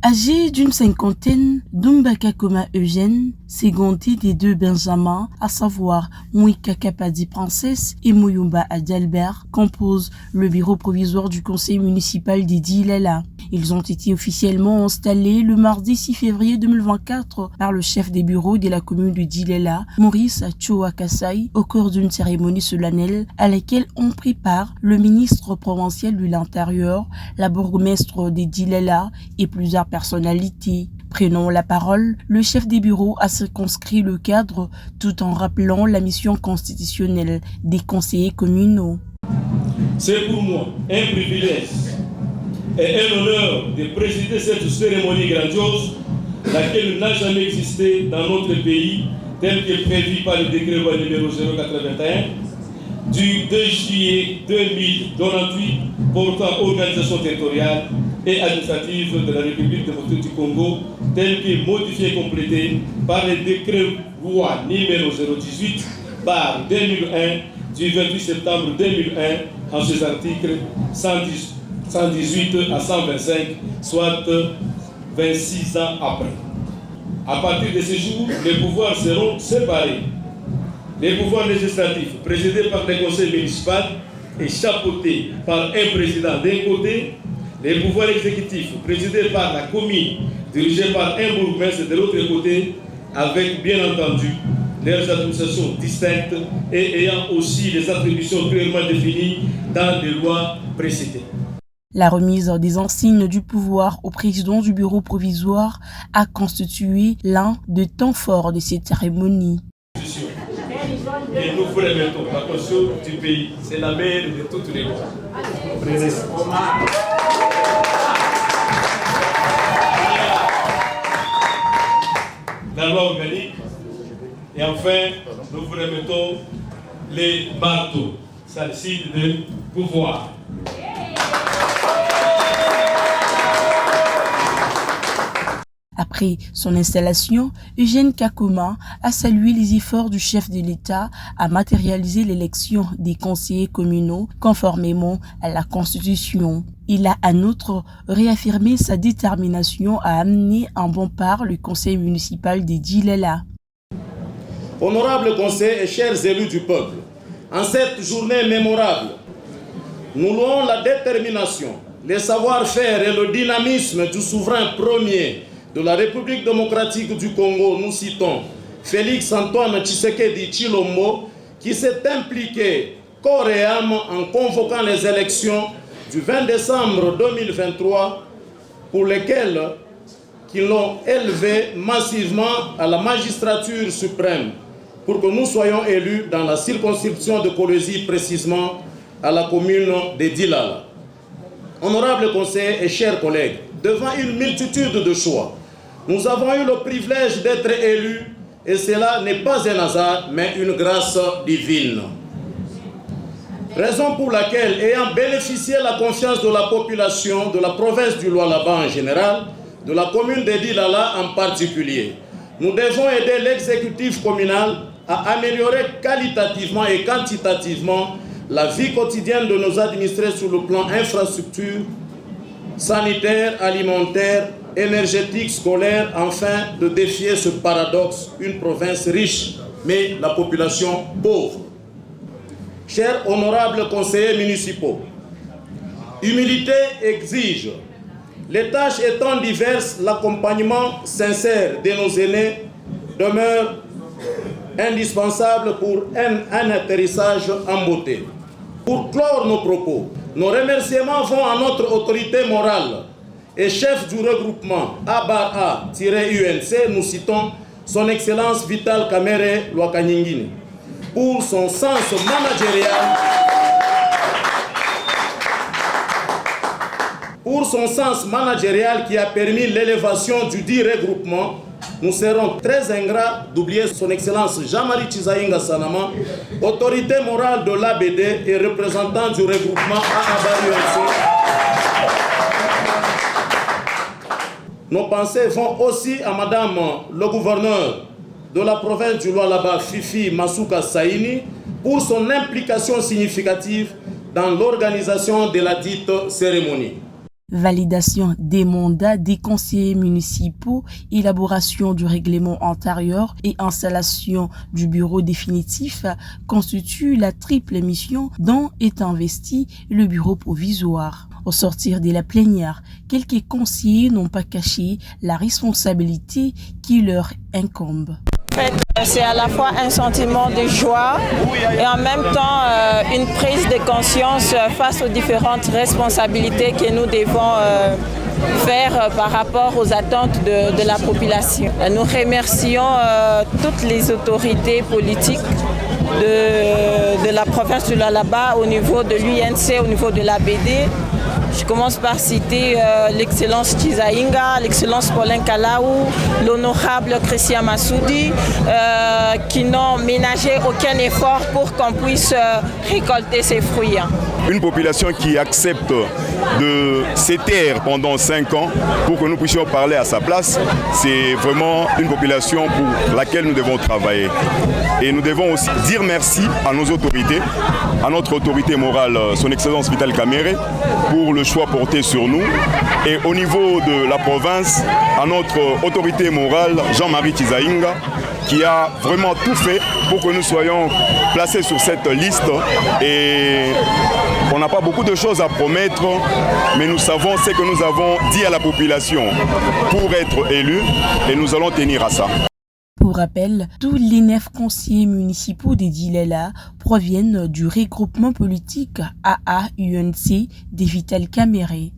Âgé d'une cinquantaine, Dumba Kakoma Eugène s'est ganté des deux Benjamins, à savoir Mouika Kapadi Princesse et Mouyumba Adalbert, composent le bureau provisoire du conseil municipal des Dilala. Ils ont été officiellement installés le mardi 6 février 2024 par le chef des bureaux de la commune de Dilala, Maurice Chouakasai, au cours d'une cérémonie solennelle à laquelle ont pris part le ministre provincial de l'Intérieur, la bourgmestre de Dilala et plusieurs personnalités. Prenant la parole, le chef des bureaux a circonscrit le cadre tout en rappelant la mission constitutionnelle des conseillers communaux. C'est pour moi un privilège et un honneur de présider cette cérémonie grandiose, laquelle n'a jamais existé dans notre pays, tel que prévu par le décret loi numéro 081 du 2 juillet 2098 portant organisation territoriale et administrative de la République démocratique du Congo, tel que modifié et complété par le décret loi numéro 018 par 2001 du 28 septembre 2001 en ses articles 118 à 125, soit 26 ans après. À partir de ce jour, les pouvoirs seront séparés. Les pouvoirs législatifs, présidés par le conseil municipal et chapeautés par un président d'un côté, les pouvoirs exécutifs, présidés par la commune, dirigés par un bourgmestre de l'autre côté, avec bien entendu leurs administrations distinctes et ayant aussi les attributions clairement définies dans les lois précitées. La remise des insignes du pouvoir au président du bureau provisoire a constitué l'un des temps forts de cette cérémonie. Et nous vous remettons la constitution du pays, c'est la mère de toutes les lois. La loi organique, et enfin nous vous remettons les marteaux, celle-ci de pouvoir. Après son installation, Eugène Kakoma a salué les efforts du chef de l'État à matérialiser l'élection des conseillers communaux conformément à la Constitution. Il a en outre réaffirmé sa détermination à amener en bon part le conseil municipal des Dilala. Honorables conseillers et chers élus du peuple, en cette journée mémorable, nous louons la détermination, le savoir-faire et le dynamisme du souverain premier de la République démocratique du Congo. Nous citons Félix Antoine Tshisekedi Tshilombo, qui s'est impliqué corps et âme en convoquant les élections du 20 décembre 2023 pour lesquelles ils l'ont élevé massivement à la magistrature suprême pour que nous soyons élus dans la circonscription de Kolwezi, précisément à la commune de Dilala. Honorables conseillers et chers collègues, devant une multitude de choix, nous avons eu le privilège d'être élus et cela n'est pas un hasard mais une grâce divine. Raison pour laquelle, ayant bénéficié de la confiance de la population de la province du Lualaba en général, de la commune de Dilala en particulier, nous devons aider l'exécutif communal à améliorer qualitativement et quantitativement la vie quotidienne de nos administrés sur le plan infrastructure, sanitaire, alimentaire, énergétique, scolaire, afin de défier ce paradoxe, une province riche, mais la population pauvre. Chers honorables conseillers municipaux, humilité exige, les tâches étant diverses, l'accompagnement sincère de nos aînés demeure indispensable pour un atterrissage en beauté. Pour clore nos propos, nos remerciements vont à notre autorité morale et chef du regroupement ABA-UNC, nous citons son Excellence Vital Kamerhe Lwakanyingine, pour son sens managérial qui a permis l'élévation du dit regroupement. Nous serons très ingrats d'oublier son Excellence Jean-Marie Chizaïnga Sanama, autorité morale de l'ABD et représentant du regroupement ABA-UNC. Nos pensées vont aussi à Madame le gouverneur de la province du Lualaba, Fifi Masuka Saini, pour son implication significative dans l'organisation de la dite cérémonie. Validation des mandats des conseillers municipaux, élaboration du règlement antérieur et installation du bureau définitif constituent la triple mission dont est investi le bureau provisoire. Au sortir de la plénière, quelques conseillers n'ont pas caché la responsabilité qui leur incombe. En fait, c'est à la fois un sentiment de joie et en même temps une prise de conscience face aux différentes responsabilités que nous devons faire par rapport aux attentes de la population. Nous remercions toutes les autorités politiques de la province du Lualaba au niveau de l'UNC, au niveau de l'ABD. Je commence par citer l'excellence Chizainga, l'excellence Paulin Kalaou, l'honorable Christian Massoudi, qui n'ont ménagé aucun effort pour qu'on puisse récolter ces fruits. Une population qui accepte de se taire pendant 5 ans pour que nous puissions parler à sa place, c'est vraiment une population pour laquelle nous devons travailler. Et nous devons aussi dire merci à nos autorités, à notre autorité morale, son Excellence Vital Kamerhe, pour le choix porté sur nous. Et au niveau de la province, à notre autorité morale, Jean-Marie Chizainga, qui a vraiment tout fait pour que nous soyons placés sur cette liste. Et on n'a pas beaucoup de choses à promettre, mais nous savons ce que nous avons dit à la population pour être élus et nous allons tenir à ça. Pour rappel, tous les 9 conseillers municipaux de Dilela proviennent du regroupement politique AA-UNC de Vital Kamerhe.